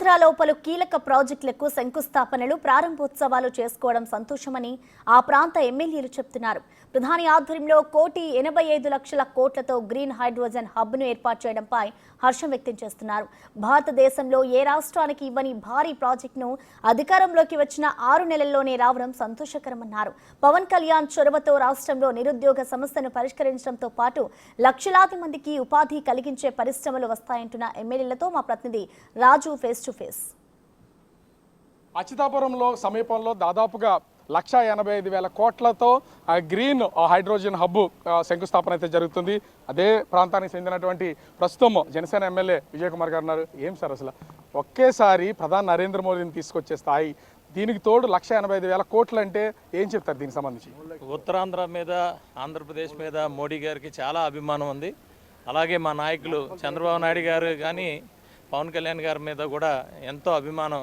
ఆంధ్రాలో పలు కీలక ప్రాజెక్టులకు శంకుస్థాపనలు ప్రారంభోత్సవాలు చేసుకోవడం సంతోషమని ఆ ప్రాంత ఎమ్మెల్యేలు చెప్తున్నారు. ప్రధాని ఆధ్వర్యంలో 1,85,00,000 కోట్లతో గ్రీన్ హైడ్రోజన్ హబ్ను ఏర్పాటు చేయడంపై హర్షం వ్యక్తం చేస్తున్నారు. భారతదేశంలో ఏ రాష్ట్రానికి ఇవ్వని భారీ ప్రాజెక్టును అధికారంలోకి వచ్చిన 6 నెలల్లోనే రావడం సంతోషకరమన్నారు. పవన్ కళ్యాణ్ చొరవతో రాష్ట్రంలో నిరుద్యోగ సమస్యను పరిష్కరించడంతో పాటు లక్షలాది మందికి ఉపాధి కలిగించే పరిశ్రమలు వస్తాయంటున్న ఎమ్మెల్యేలతో మా ప్రతినిధి రాజు ఫేస్ టు ఫేస్. అచ్యుతాపురంలో సమీపంలో దాదాపుగా 1,85,000 కోట్లతో గ్రీన్ హైడ్రోజన్ హబ్ శంకుస్థాపన అయితే జరుగుతుంది. అదే ప్రాంతానికి చెందినటువంటి ప్రస్తుతం జనసేన ఎమ్మెల్యే విజయ్ కుమార్ గారు ఉన్నారు. ఏం సార్ అసలు ఒకేసారి ప్రధాని నరేంద్ర మోదీని తీసుకొచ్చే స్థాయి, దీనికి తోడు 1,85,000 కోట్లు అంటే ఏం చెప్తారు దీనికి సంబంధించి? ఉత్తరాంధ్ర మీద, ఆంధ్రప్రదేశ్ మీద మోడీ గారికి చాలా అభిమానం ఉంది. అలాగే మా నాయకులు చంద్రబాబు నాయుడు గారు కానీ పవన్ కళ్యాణ్ గారి మీద కూడా ఎంతో అభిమానం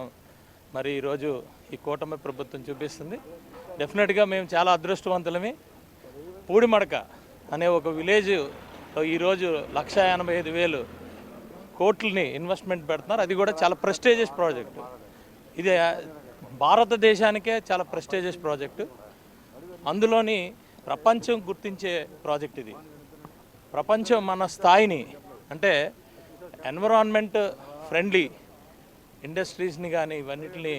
మరి ఈరోజు ఈ కూటమి ప్రభుత్వం చూపిస్తుంది. డెఫినెట్గా మేము చాలా అదృష్టవంతులమే. పూడిమడక అనే ఒక విలేజ్లో ఈరోజు 1,85,000 కోట్లని ఇన్వెస్ట్మెంట్ పెడుతున్నారు. అది కూడా చాలా ప్రెస్టీజియస్ ప్రాజెక్టు. ఇది భారతదేశానికే చాలా ప్రెస్టీజియస్ ప్రాజెక్టు. అందులోని ప్రపంచం గుర్తించే ప్రాజెక్ట్ ఇది. ప్రపంచం మన స్థాయిని అంటే ఎన్విరాన్మెంట్ ఫ్రెండ్లీ ఇండస్ట్రీస్ని కానీ ఇవన్నిటిని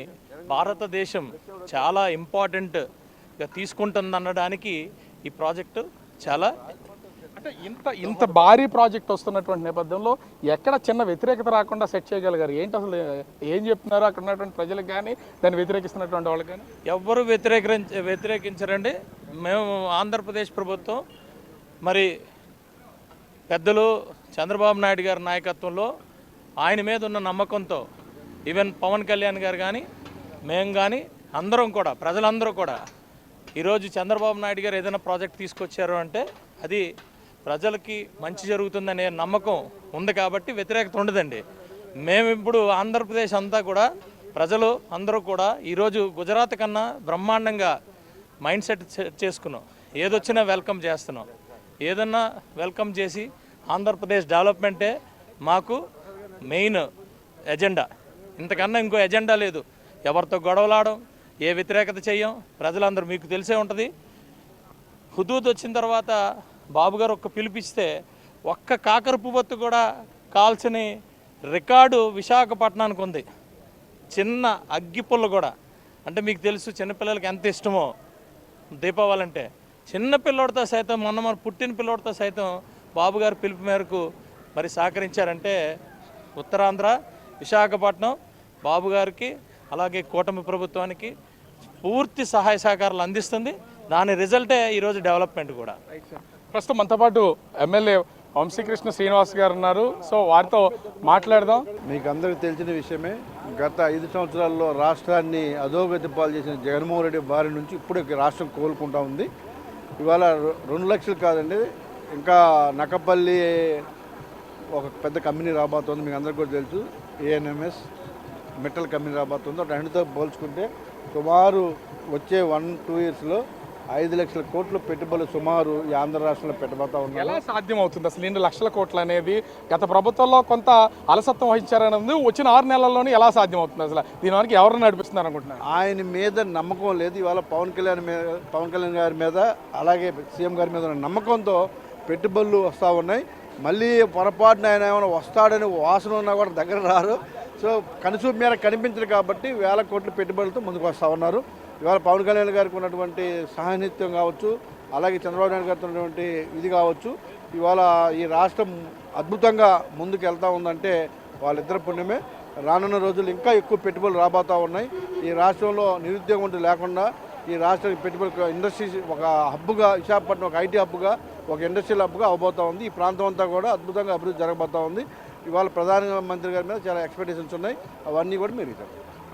భారతదేశం చాలా ఇంపార్టెంట్గా తీసుకుంటుందనడానికి ఈ ప్రాజెక్టు చాలా అంటే ఇంత భారీ ప్రాజెక్ట్ వస్తున్నటువంటి నేపథ్యంలో ఎక్కడ చిన్న వ్యతిరేకత రాకుండా సెట్ చేయగలిగారు? ఏంటి అసలు ఏం చెప్తున్నారు అక్కడ ఉన్నటువంటి ప్రజలకు కానీ దాన్ని వ్యతిరేకిస్తున్నటువంటి వాళ్ళకి కానీ? ఎవ్వరు వ్యతిరేకించరండి. మేము ఆంధ్రప్రదేశ్ ప్రభుత్వం మరి పెద్దలు చంద్రబాబు నాయుడు గారి నాయకత్వంలో ఆయన మీద ఉన్న నమ్మకంతో ఈవెన్ పవన్ కళ్యాణ్ గారు కానీ మేము కానీ అందరం కూడా ప్రజలందరూ కూడా ఈరోజు చంద్రబాబు నాయుడు గారు ఏదైనా ప్రాజెక్ట్ తీసుకొచ్చారు అంటే అది ప్రజలకి మంచి జరుగుతుందనే నమ్మకం ఉంది కాబట్టి వ్యతిరేకత ఉండదండి. మేము ఇప్పుడు ఆంధ్రప్రదేశ్ అంతా కూడా ప్రజలు అందరూ కూడా ఈరోజు గుజరాత్ కన్నా బ్రహ్మాండంగా మైండ్ సెట్ చేసుకున్నాం. ఏదొచ్చినా వెల్కమ్ చేస్తున్నాం. ఏదన్నా వెల్కమ్ చేసి ఆంధ్రప్రదేశ్ డెవలప్మెంటే మాకు మెయిన్ ఎజెండా. ఇంతకన్నా ఇంకో ఎజెండా లేదు. ఎవరితో గొడవలాడడం, ఏ వ్యతిరేకత చెయ్యం. ప్రజలందరూ మీకు తెలిసే ఉంటుంది. హుదూద్ వచ్చిన తర్వాత బాబు గారు ఒక్క పిలిపిస్తే ఒక్క కాకర పువ్వొత్తు కూడా కాల్చని రికార్డు విశాఖపట్నానికి ఉంది. చిన్న అగ్గిపుల్ల కూడా. అంటే మీకు తెలుసు చిన్నపిల్లలకి ఎంత ఇష్టమో దీపావళి అంటే. చిన్న పిల్లోడితో సైతం మొన్న పుట్టిన పిల్లోడితో సైతం బాబు గారు పిలుపు మేరకు మరి సహకరించారంటే ఉత్తరాంధ్ర విశాఖపట్నం బాబు గారికి అలాగే కూటమి ప్రభుత్వానికి పూర్తి సహాయ సహకారాలు అందిస్తుంది. దాని రిజల్టే ఈరోజు డెవలప్మెంట్ కూడా. ప్రస్తుతం మనతో పాటు ఎమ్మెల్యే వంశీకృష్ణ శ్రీనివాస్ గారు ఉన్నారు. సో వారితో మాట్లాడదాం. మీకు అందరికీ తెలిసిన విషయమే, గత 5 సంవత్సరాల్లో రాష్ట్రాన్ని అధోగతి పాలు చేసిన జగన్మోహన్ రెడ్డి బారి నుంచి ఇప్పుడే రాష్ట్రం కోలుకుంటా ఉంది. ఇవాళ 2 లక్షలు కాదండి, ఇంకా నక్కపల్లి ఒక పెద్ద కంపెనీ రాబోతుంది. మీకు అందరికీ కూడా తెలుసు, ఏఎన్ఎంఎస్ మెటల్ కంపెనీ రాబోతుంది. రెండుతో పోల్చుకుంటే సుమారు వచ్చే 1-2 ఇయర్స్లో 5 లక్షల కోట్ల పెట్టుబడులు సుమారు ఈ ఆంధ్ర రాష్ట్రంలో పెట్టబోతా ఉన్నాయి. ఎలా సాధ్యం అవుతుంది అసలు 2 లక్షల కోట్లు అనేది? గత ప్రభుత్వంలో కొంత అలసత్వం వహించారనేది వచ్చిన 6 నెలల్లోనే ఎలా సాధ్యం అవుతుంది? అసలు దీని వరకు ఎవరు నడిపిస్తున్నారు అనుకుంటున్నారు? ఆయన మీద నమ్మకం లేదు. ఇవాళ పవన్ కళ్యాణ్ గారి మీద అలాగే సీఎం గారి మీద ఉన్న నమ్మకంతో పెట్టుబడులు వస్తూ ఉన్నాయి. మళ్ళీ పొరపాటున ఆయన ఏమైనా వస్తాడని వాసన ఉన్నా కూడా దగ్గర రారు. సో కనుసూపు మేర కనిపించరు కాబట్టి 1,000 కోట్ల పెట్టుబడులతో ముందుకు వస్తూ ఉన్నారు. ఇవాళ పవన్ కళ్యాణ్ గారికి ఉన్నటువంటి సాన్నిహిత్యం కావచ్చు, అలాగే చంద్రబాబు నాయుడు గారితో ఉన్నటువంటి ఇది కావచ్చు, ఇవాళ ఈ రాష్ట్రం అద్భుతంగా ముందుకు వెళ్తూ ఉందంటే వాళ్ళిద్దరి పుణ్యమే. రానున్న రోజులు ఇంకా ఎక్కువ పెట్టుబడులు రాబోతూ ఉన్నాయి. ఈ రాష్ట్రంలో నిరుద్యోగం లేకుండా ఈ రాష్ట్రానికి పెట్టుబడి ఇండస్ట్రీస్ ఒక హబ్గా, విశాఖపట్నం ఒక ఐటీ హబ్గా, ఒక ఇండస్ట్రియల్ హబ్గా అవబోతూ ఉంది. ఈ ప్రాంతం అంతా కూడా అద్భుతంగా అభివృద్ధి జరగబోతూ ఉంది. ఇవాళ ప్రధానమంత్రి గారి మీద చాలా ఎక్స్పెక్టేషన్స్ ఉన్నాయి. అవన్నీ కూడా మీరు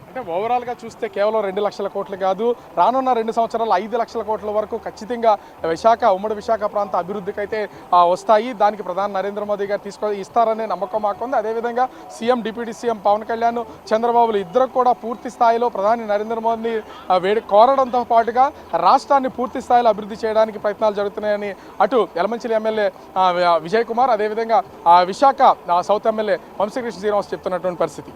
అంటే ఓవరాల్గా చూస్తే కేవలం 2 లక్షల కోట్లు కాదు, రానున్న 2 సంవత్సరాలు 5 లక్షల కోట్ల వరకు ఖచ్చితంగా ఉమ్మడి విశాఖ ప్రాంత అభివృద్ధికి అయితే వస్తాయి. దానికి ప్రధాని నరేంద్ర మోదీ గారు ఇస్తారనే నమ్మకం మాకుంది. అదేవిధంగా CM, deputy CM Pawan Kalyan, చంద్రబాబులు ఇద్దరు కూడా పూర్తి స్థాయిలో ప్రధాని నరేంద్ర మోదీని కోరడంతో పాటుగా రాష్ట్రాన్ని పూర్తి స్థాయిలో అభివృద్ధి చేయడానికి ప్రయత్నాలు జరుగుతున్నాయని అటు యలమంచిలి ఎమ్మెల్యే విజయ్ కుమార్, అదేవిధంగా విశాఖ సౌత్ ఎమ్మెల్యే వంశీకృష్ణ శ్రీనివాస్ చెప్తున్నటువంటి పరిస్థితి.